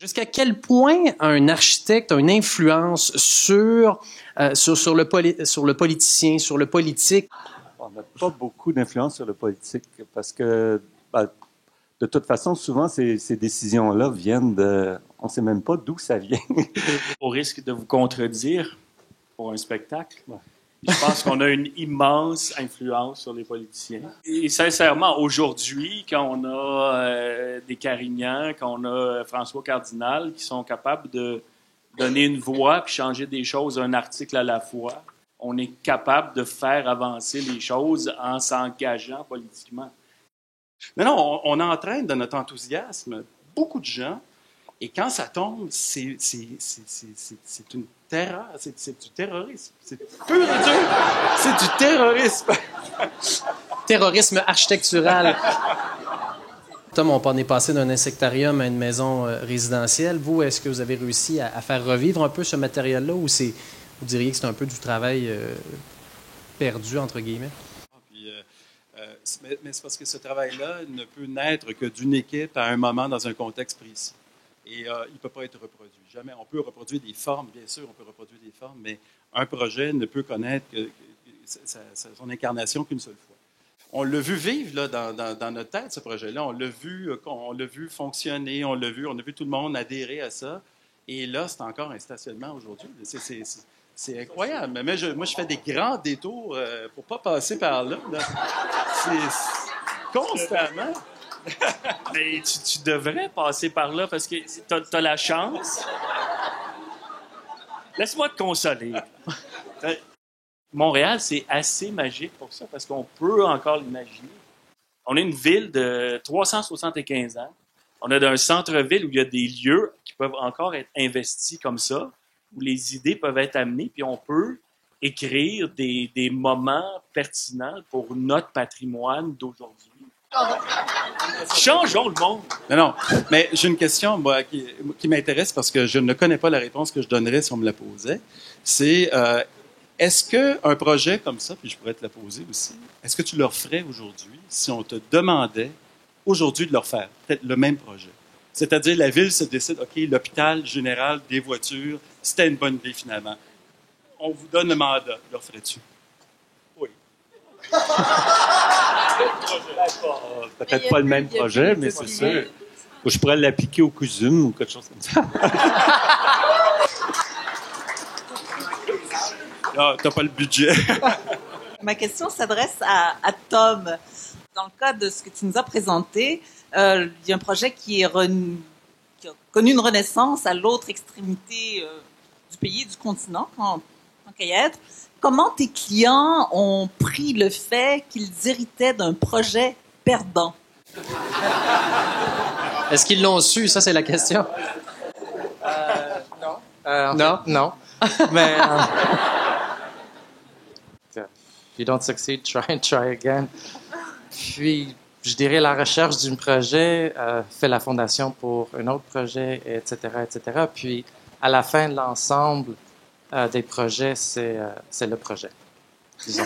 Jusqu'à quel point un architecte a une influence sur le politicien, sur le politique? On n'a pas beaucoup d'influence sur le politique parce que, de toute façon, souvent, ces décisions-là viennent de... On ne sait même pas d'où ça vient. Au risque de vous contredire pour un spectacle, je pense qu'on a une immense influence sur les politiciens. Et sincèrement, aujourd'hui, quand on a des Carignan, quand on a François Cardinal qui sont capables de donner une voix puis changer des choses un article à la fois, on est capable de faire avancer les choses en s'engageant politiquement. Non, on entraîne de notre enthousiasme beaucoup de gens, et quand ça tombe, c'est une terreur, c'est du terrorisme. C'est pur et dur. C'est du terrorisme. Terrorisme architectural. Tom, on est passé d'un insectarium à une maison résidentielle. Vous, est-ce que vous avez réussi à faire revivre un peu ce matériel-là, ou vous diriez que c'est un peu du travail perdu, entre guillemets? Mais c'est parce que ce travail-là ne peut naître que d'une équipe à un moment dans un contexte précis. Et il ne peut pas être reproduit. Jamais. On peut reproduire des formes, bien sûr, on peut reproduire des formes, mais un projet ne peut connaître son incarnation qu'une seule fois. On l'a vu vivre là, dans notre tête, ce projet-là. On l'a vu fonctionner, on a vu tout le monde adhérer à ça. Et là, c'est encore un stationnement aujourd'hui. C'est incroyable. Mais moi, je fais des grands détours pour ne pas passer par là. C'est constamment. Mais tu devrais passer par là parce que tu as la chance. Laisse-moi te consoler. Montréal, c'est assez magique pour ça parce qu'on peut encore l'imaginer. On est une ville de 375 ans. On est dans un centre-ville où il y a des lieux qui peuvent encore être investis comme ça, où les idées peuvent être amenées, puis on peut écrire des moments pertinents pour notre patrimoine d'aujourd'hui. Changeons le monde! Non, mais j'ai une question moi, qui m'intéresse parce que je ne connais pas la réponse que je donnerais si on me la posait. C'est, est-ce qu'un projet comme ça, puis je pourrais te la poser aussi, est-ce que tu le referais aujourd'hui si on te demandait aujourd'hui de le refaire, peut-être le même projet? C'est-à-dire, la ville se décide, OK, l'hôpital général des voitures, c'était une bonne idée finalement. On vous donne le mandat, le referais-tu? Oui. Peut-être pas le même projet, mais c'est sûr. Ou je pourrais l'appliquer au CUSUM ou quelque chose comme ça. Ah, t'as pas le budget. Ma question s'adresse à Tom. Dans le cas de ce que tu nous as présenté, il y a un projet qui a connu une renaissance à l'autre extrémité du pays, du continent, tant qu'à y être. Comment tes clients ont pris le fait qu'ils héritaient d'un projet perdant? Est-ce qu'ils l'ont su? Ça, c'est la question. Non. Non? Non. Mais... if you don't succeed, try again. Puis, je dirais, la recherche d'un projet fait la fondation pour un autre projet, etc., etc. Puis, à la fin de l'ensemble des projets, c'est le projet, disons.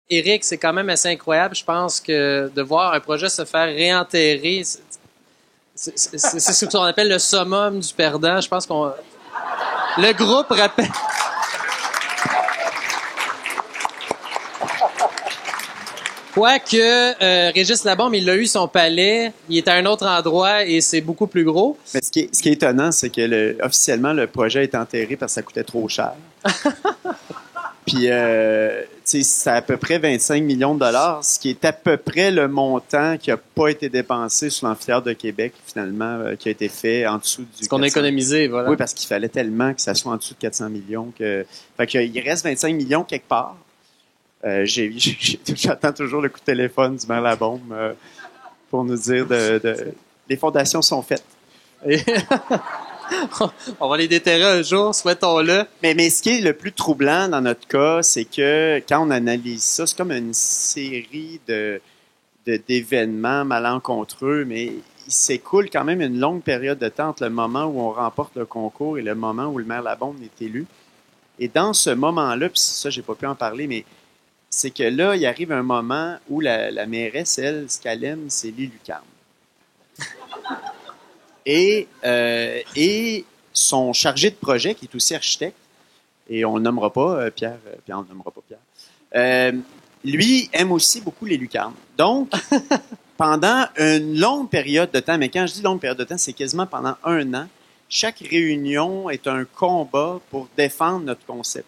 Éric, c'est quand même assez incroyable. Je pense que de voir un projet se faire réenterrer, c'est ce qu'on appelle le summum du perdant. Je pense qu'on... Le groupe rappelle... Quoique, Régis Labombe, il a eu son palais, il est à un autre endroit et c'est beaucoup plus gros. Mais ce qui est étonnant, c'est que officiellement, le projet est enterré parce que ça coûtait trop cher. Puis, c'est à peu près 25 millions de dollars, ce qui est à peu près le montant qui n'a pas été dépensé sur l'amphithéâtre de Québec, finalement, qui a été fait en dessôt du... Ce qu'on a économisé, voilà. Oui, parce qu'il fallait tellement que ça soit en dessous de 400 millions. Fait qu'il reste 25 millions quelque part. J'attends toujours le coup de téléphone du maire Labombe pour nous dire les fondations sont faites. On va les déterrer un jour, souhaitons-le. Mais ce qui est le plus troublant dans notre cas, c'est que quand on analyse ça, c'est comme une série d'événements malencontreux, mais il s'écoule quand même une longue période de temps entre le moment où on remporte le concours et le moment où le maire Labombe est élu. Et dans ce moment-là, puis ça, j'ai pas pu en parler, mais c'est que là, il arrive un moment où la mairesse, elle, ce qu'elle aime, c'est les lucarnes. Et son chargé de projet, qui est aussi architecte, et on ne nommera pas Pierre, on ne nommera pas Pierre, lui aime aussi beaucoup les lucarnes. Donc, pendant une longue période de temps, mais quand je dis longue période de temps, c'est quasiment pendant 1 an, chaque réunion est un combat pour défendre notre concept,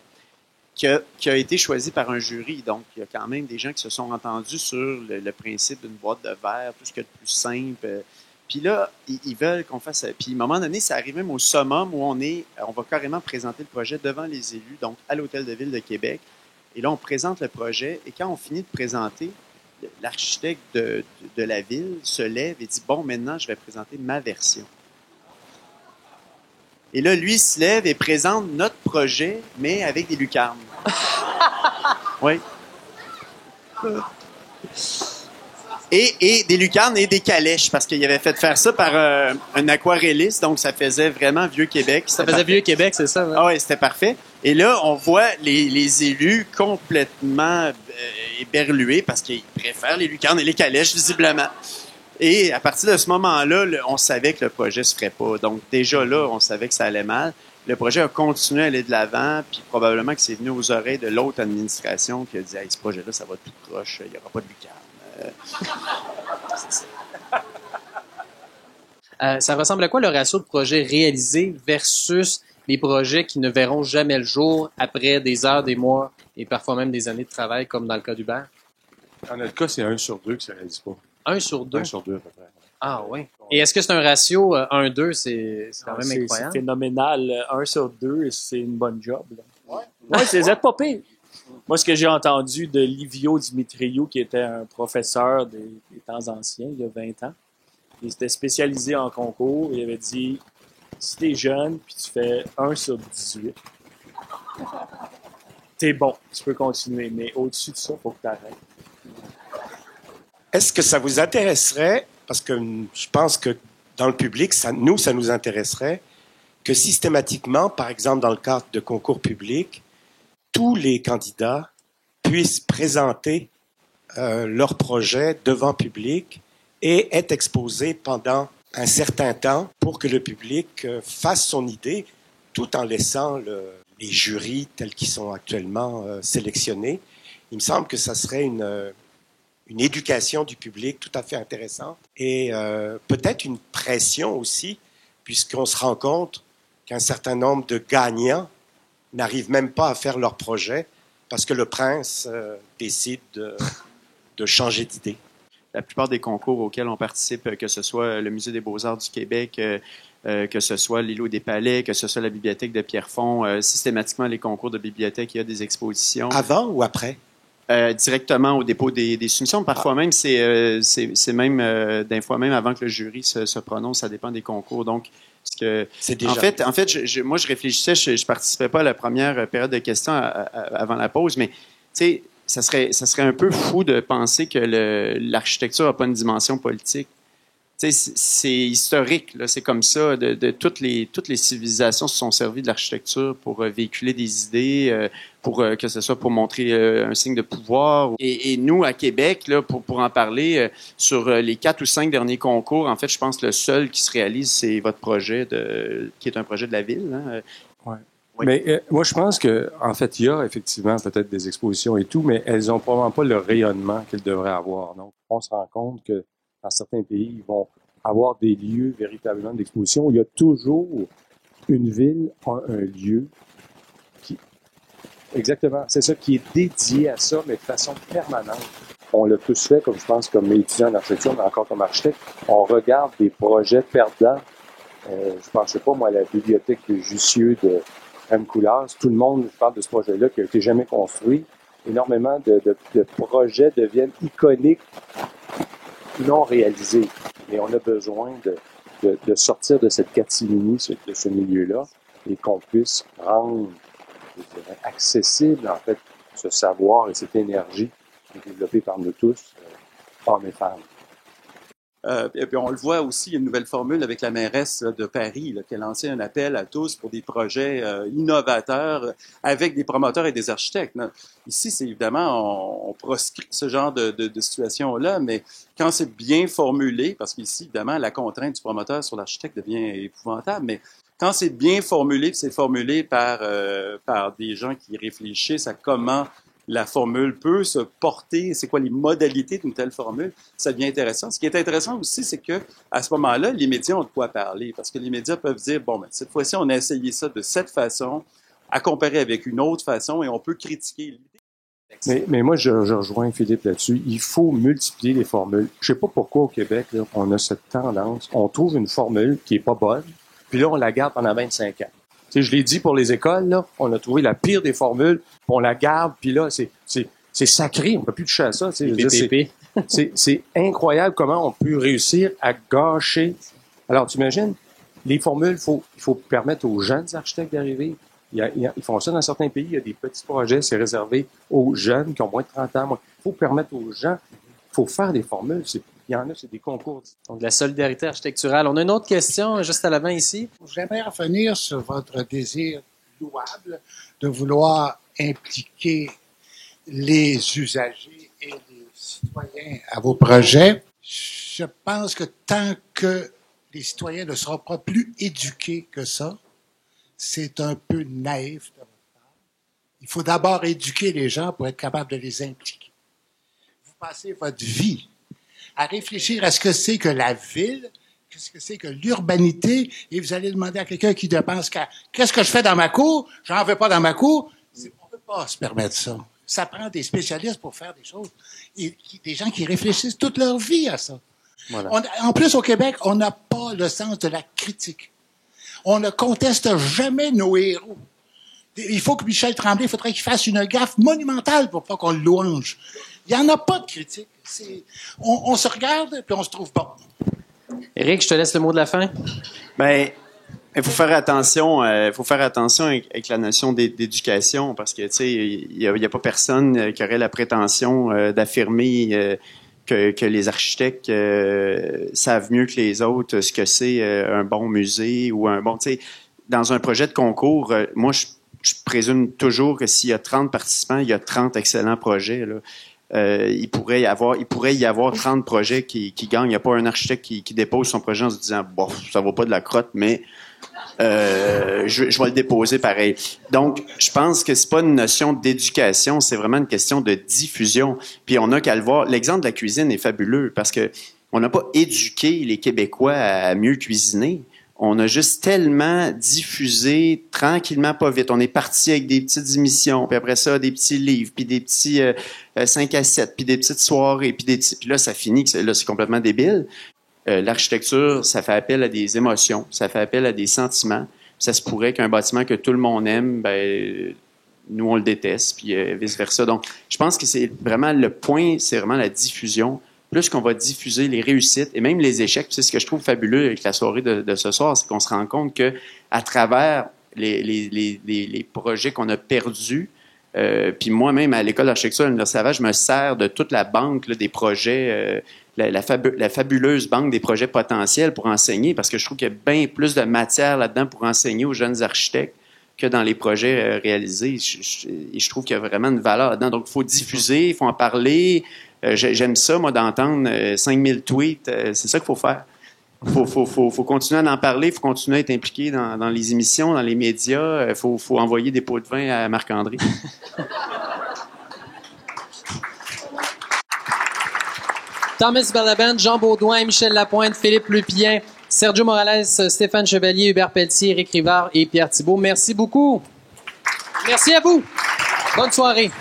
qui a été choisi par un jury. Donc, il y a quand même des gens qui se sont entendus sur le principe d'une boîte de verre, tout ce qui est le plus simple. Puis là, ils veulent qu'on fasse... Puis à un moment donné, ça arrive même au summum où on va carrément présenter le projet devant les élus, donc à l'Hôtel de Ville de Québec. Et là, on présente le projet. Et quand on finit de présenter, l'architecte de la ville se lève et dit « Bon, maintenant, je vais présenter ma version. » Et là, lui se lève et présente notre projet, mais avec des lucarnes. Oui. Et des lucarnes et des calèches, parce qu'il avait fait faire ça par un aquarelliste, donc ça faisait vraiment Vieux-Québec. Ça faisait Vieux-Québec, c'est ça? Ouais. Ah oui, c'était parfait. Et là, on voit les élus complètement éberlués, parce qu'ils préfèrent les lucarnes et les calèches, visiblement. Et à partir de ce moment-là, on savait que le projet se ferait pas. Donc déjà là, on savait que ça allait mal. Le projet a continué à aller de l'avant, puis probablement que c'est venu aux oreilles de l'autre administration qui a dit hey, « ce projet-là, ça va tout croche, il n'y aura pas de lucarne. Ça ressemble à quoi le ratio de projets réalisés versus les projets qui ne verront jamais le jour après des heures, des mois et parfois même des années de travail, comme dans le cas d'Hubert? Dans notre cas, c'est 1 sur 2 que ça ne réalise pas. 1 sur 2? 1 sur 2 à peu près. Ah oui. Et est-ce que c'est un ratio 1-2? C'est quand même incroyable. C'est phénoménal. 1 sur 2, c'est une bonne job. Oui, c'est pas pire. Moi, ce que j'ai entendu de Livio Dimitriou, qui était un professeur des temps anciens, il y a 20 ans, il s'était spécialisé en concours. Il avait dit, si t'es jeune puis tu fais 1 sur 18, t'es bon, tu peux continuer. Mais au-dessus de ça, il faut que t'arrêtes. Est-ce que ça vous intéresserait, parce que je pense que dans le public, ça nous intéresserait, que systématiquement, par exemple dans le cadre de concours publics, tous les candidats puissent présenter leur projet devant public et être exposés pendant un certain temps pour que le public fasse son idée, tout en laissant les jurys tels qu'ils sont actuellement sélectionnés. Il me semble que ça serait une éducation du public tout à fait intéressante et peut-être une pression aussi, puisqu'on se rend compte qu'un certain nombre de gagnants n'arrivent même pas à faire leur projet parce que le prince décide de changer d'idée. La plupart des concours auxquels on participe, que ce soit le Musée des beaux-arts du Québec, que ce soit l'îlot des Palais, que ce soit la bibliothèque de Pierrefonds, systématiquement les concours de bibliothèque, il y a des expositions. Avant ou après? Directement au dépôt des soumissions. Parfois même, c'est même d'un fois même avant que le jury se prononce, ça dépend des concours. Donc, parce que, en fait, moi, je réfléchissais, je participais pas à la première période de questions avant la pause, mais tu sais, ça serait un peu fou de penser que l'architecture n'a pas une dimension politique. Tu sais, c'est historique, là, c'est comme ça. Toutes les civilisations se sont servies de l'architecture pour véhiculer des idées, que ce soit pour montrer un signe de pouvoir. Et nous, à Québec, là, pour en parler, sur les 4 ou 5 derniers concours, en fait, je pense que le seul qui se réalise, c'est votre projet, qui est un projet de la ville. Hein. Ouais. Oui. Mais moi, je pense que, en fait, il y a effectivement peut-être des expositions et tout, mais elles n'ont probablement pas le rayonnement qu'elles devraient avoir. Donc, on se rend compte que dans certains pays, ils vont avoir des lieux véritablement d'exposition. Il y a toujours une ville, un lieu qui, exactement, c'est ça, qui est dédié à ça, mais de façon permanente. On l'a tous fait, comme je pense, comme étudiant en architecture, mais encore comme architecte. On regarde des projets perdants. Je pensais pas, moi, à la bibliothèque de Jussieu de M. Coulars. Tout le monde parle de ce projet-là qui n'a été jamais construit. Énormément de projets deviennent iconiques, non réalisés. Et on a besoin de sortir de cette catimini, de ce milieu-là, et qu'on puisse rendre, je dirais, accessible, en fait, ce savoir et cette énergie qui est développée par nous tous, hommes et femmes. Et puis on le voit aussi, il y a une nouvelle formule avec la mairesse de Paris qui a lancé un appel à tous pour des projets innovateurs avec des promoteurs et des architectes. Ici, c'est évidemment, on proscrit ce genre de situation-là, mais quand c'est bien formulé, parce qu'ici, évidemment, la contrainte du promoteur sur l'architecte devient épouvantable, mais quand c'est bien formulé, c'est formulé par des gens qui réfléchissent à comment la formule peut se porter, c'est quoi les modalités d'une telle formule, ça devient intéressant. Ce qui est intéressant aussi, c'est que à ce moment-là, les médias ont de quoi parler, parce que les médias peuvent dire, bon, ben, cette fois-ci, on a essayé ça de cette façon, à comparer avec une autre façon, et on peut critiquer l'idée. Mais moi, je rejoins Philippe là-dessus. Il faut multiplier les formules. Je sais pas pourquoi au Québec, là, on a cette tendance, on trouve une formule qui est pas bonne, puis là, on la garde pendant 25 ans. Tu sais, je l'ai dit pour les écoles, là, on a trouvé la pire des formules, puis on la garde, puis là, c'est sacré, on peut plus toucher à ça. Tu sais, c'est incroyable comment on peut réussir à gâcher. Alors, tu imagines, les formules, il faut permettre aux jeunes architectes d'arriver. Ils font ça dans certains pays, il y a des petits projets, c'est réservé aux jeunes qui ont moins de 30 ans. Il faut permettre aux gens, il faut faire des formules. Il y en a, c'est des concours. Donc, de la solidarité architecturale. On a une autre question juste à l'avant ici. J'aimerais revenir sur votre désir louable de vouloir impliquer les usagers et les citoyens à vos projets. Je pense que tant que les citoyens ne seront pas plus éduqués que ça, c'est un peu naïf de votre part. Il faut d'abord éduquer les gens pour être capable de les impliquer. Vous passez votre vie à réfléchir à ce que c'est que la ville, qu'est-ce que c'est que l'urbanité, et vous allez demander à quelqu'un qui ne pense qu'à qu'est-ce que je fais dans ma cour, j'en veux pas dans ma cour. On ne peut pas se permettre ça. Ça prend des spécialistes pour faire des choses, et des gens qui réfléchissent toute leur vie à ça. Voilà. En plus, au Québec, on n'a pas le sens de la critique. On ne conteste jamais nos héros. Il faut que Michel Tremblay, il faudrait qu'il fasse une gaffe monumentale pour pas qu'on le louange. Il n'y en a pas de critique. On se regarde, puis on se trouve pas. Éric, je te laisse le mot de la fin. Ben, il faut faire attention. Avec la notion d'éducation, parce que tu sais, il y a pas personne qui aurait la prétention d'affirmer que les architectes savent mieux que les autres ce que c'est un bon musée ou un bon. Tu sais, dans un projet de concours, moi je présume toujours que s'il y a 30 participants, il y a 30 excellents projets là. Il pourrait y avoir 30 projets qui gagnent. Il n'y a pas un architecte qui dépose son projet en se disant bon, ça vaut pas de la crotte, mais je vais le déposer pareil. Donc, je pense que c'est pas une notion d'éducation, c'est vraiment une question de diffusion. Puis on n'a qu'à le voir. L'exemple de la cuisine est fabuleux parce que on n'a pas éduqué les Québécois à mieux cuisiner. On a juste tellement diffusé tranquillement, pas vite. On est parti avec des petites émissions, puis après ça, des petits livres, puis des petits 5 à 7, puis des petites soirées, puis là, ça finit. Là, c'est complètement débile. L'architecture, ça fait appel à des émotions, ça fait appel à des sentiments. Ça se pourrait qu'un bâtiment que tout le monde aime, ben nous, on le déteste, puis vice-versa. Donc, je pense que c'est vraiment le point, c'est vraiment la diffusion. Plus qu'on va diffuser les réussites et même les échecs, c'est ce que je trouve fabuleux avec la soirée de ce soir, c'est qu'on se rend compte que à travers les projets qu'on a perdus, puis moi-même à l'école d'architecture à l'Université Laval, je me sers de toute la banque là, des projets, la fabuleuse banque des projets potentiels pour enseigner, parce que je trouve qu'il y a bien plus de matière là-dedans pour enseigner aux jeunes architectes que dans les projets réalisés. Je trouve qu'il y a vraiment une valeur là-dedans. Donc, il faut diffuser, il faut en parler. J'aime ça, moi, d'entendre 5000 tweets. C'est ça qu'il faut faire. Faut continuer à en parler, il faut continuer à être impliqué dans les émissions, dans les médias. Faut envoyer des pots de vin à Marc-André. Thomas Bellabent, Jean Baudouin, Michel Lapointe, Philippe Lupien, Sergio Morales, Stéphane Chevalier, Hubert Pelletier, Éric Rivard et Pierre Thibault. Merci beaucoup. Merci à vous. Bonne soirée.